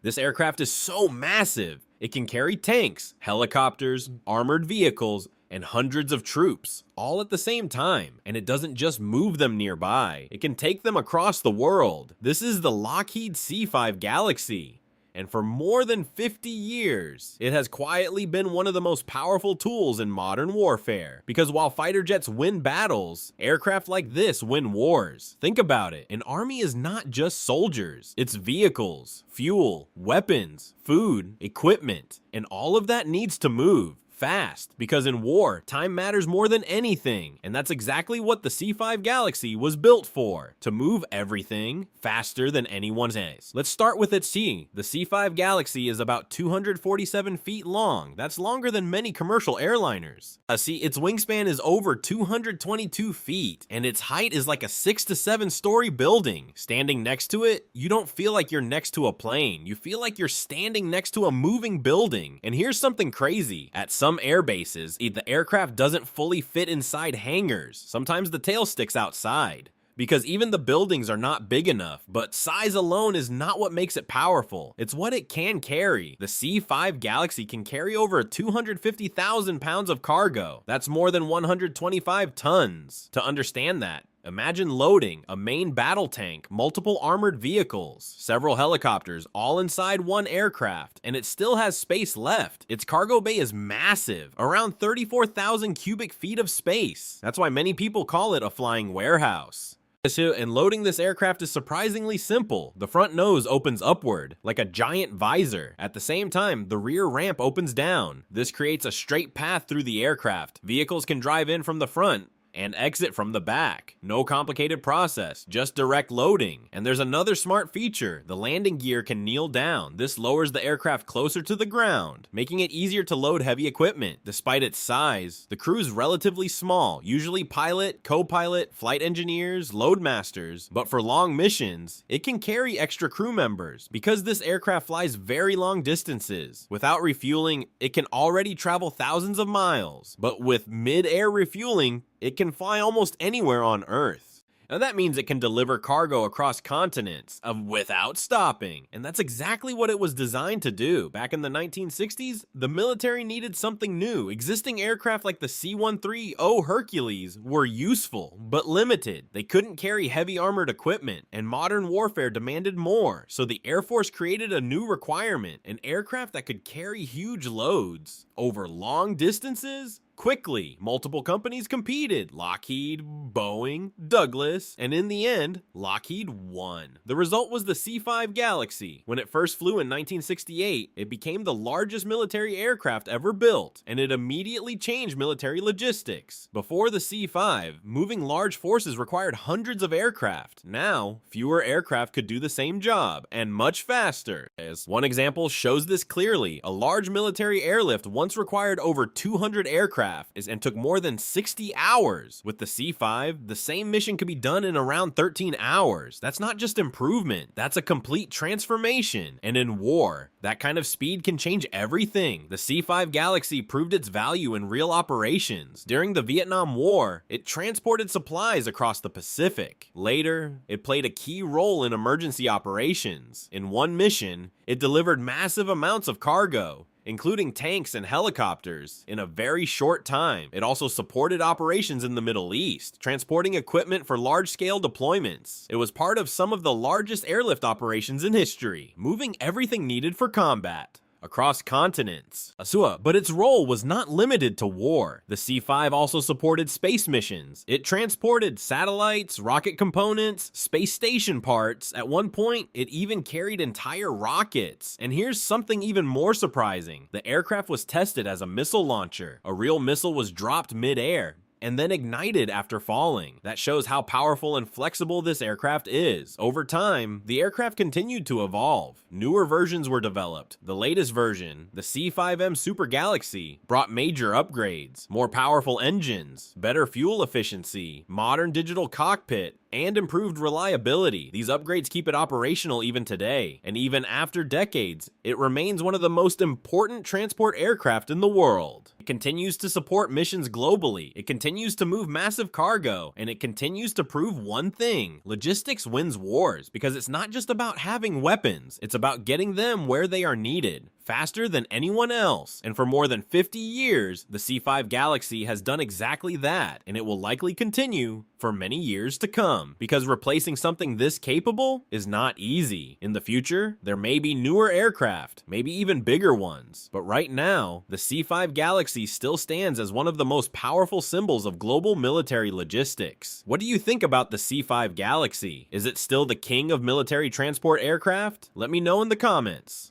This aircraft is so massive, it can carry tanks, helicopters, armored vehicles, and hundreds of troops, all at the same time. And it doesn't just move them nearby, it can take them across the world. This is the Lockheed C-5 Galaxy. And for more than 50 years, it has quietly been one of the most powerful tools in modern warfare. Because while fighter jets win battles, aircraft like this win wars. Think about it, an army is not just soldiers, it's vehicles, fuel, weapons, food, equipment, and all of that needs to move fast, because in war, time matters more than anything, and that's exactly what the C-5 Galaxy was built for, to move everything faster than anyone's else. Let's start with its C. The C-5 Galaxy is about 247 feet long. That's longer than many commercial airliners. See, its wingspan is over 222 feet, and its height is like a 6 to 7 story building. Standing next to it, you don't feel like you're next to a plane. You feel like you're standing next to a moving building. And here's something crazy. At some air bases, the aircraft doesn't fully fit inside hangars. Sometimes the tail sticks outside, because even the buildings are not big enough. But size alone is not what makes it powerful. It's what it can carry. The C-5 Galaxy can carry over 250,000 pounds of cargo. That's more than 125 tons. To understand that, imagine loading a main battle tank, multiple armored vehicles, several helicopters, all inside one aircraft, and it still has space left. Its cargo bay is massive, around 34,000 cubic feet of space. That's why many people call it a flying warehouse. And loading this aircraft is surprisingly simple. The front nose opens upward, like a giant visor. At the same time, the rear ramp opens down. This creates a straight path through the aircraft. Vehicles can drive in from the front and exit from the back. No complicated process, just direct loading. And there's another smart feature. The landing gear can kneel down. This lowers the aircraft closer to the ground, making it easier to load heavy equipment. Despite its size, the crew is relatively small, usually pilot, co-pilot, flight engineers, loadmasters. But for long missions, it can carry extra crew members. Because this aircraft flies very long distances, without refueling, it can already travel thousands of miles. But with mid-air refueling, it can fly almost anywhere on Earth. Now that means it can deliver cargo across continents without stopping. And that's exactly what it was designed to do. Back in the 1960s, the military needed something new. Existing aircraft like the C-130 Hercules were useful, but limited. They couldn't carry heavy armored equipment, and modern warfare demanded more. So the Air Force created a new requirement, an aircraft that could carry huge loads over long distances quickly. Multiple companies competed: Lockheed, Boeing, Douglas, and in the end, Lockheed won. The result was the C-5 Galaxy. When it first flew in 1968, it became the largest military aircraft ever built, and it immediately changed military logistics. Before the C-5, moving large forces required hundreds of aircraft. Now, fewer aircraft could do the same job, and much faster. As one example shows this clearly, a large military airlift once required over 200 aircraft and took more than 60 hours. With the C-5, the same mission could be done in around 13 hours. That's not just improvement, that's a complete transformation. And in war, that kind of speed can change everything. The C-5 Galaxy proved its value in real operations. During the Vietnam War, it transported supplies across the Pacific. Later, it played a key role in emergency operations. In one mission, it delivered massive amounts of cargo, including tanks and helicopters, in a very short time. It also supported operations in the Middle East, transporting equipment for large-scale deployments. It was part of some of the largest airlift operations in history, moving everything needed for combat across continents. But its role was not limited to war. The C-5 also supported space missions. It transported satellites, rocket components, space station parts. At one point, it even carried entire rockets. And here's something even more surprising. The aircraft was tested as a missile launcher. A real missile was dropped mid-air and then ignited after falling. That shows how powerful and flexible this aircraft is. Over time, the aircraft continued to evolve. Newer versions were developed. The latest version, the C-5M Super Galaxy, brought major upgrades: more powerful engines, better fuel efficiency, modern digital cockpit, and improved reliability. These upgrades keep it operational even today, and even after decades, it remains one of the most important transport aircraft in the world. continues to support missions globally, it continues to move massive cargo, and it continues to prove one thing: logistics wins wars, because it's not just about having weapons, it's about getting them where they are needed, faster than anyone else. And for more than 50 years, the C5 Galaxy has done exactly that, and it will likely continue for many years to come, because replacing something this capable is not easy. In the future, there may be newer aircraft, maybe even bigger ones, but right now, the C5 Galaxy still stands as one of the most powerful symbols of global military logistics. What do you think about the C5 Galaxy? Is it still the king of military transport aircraft? Let me know in the comments.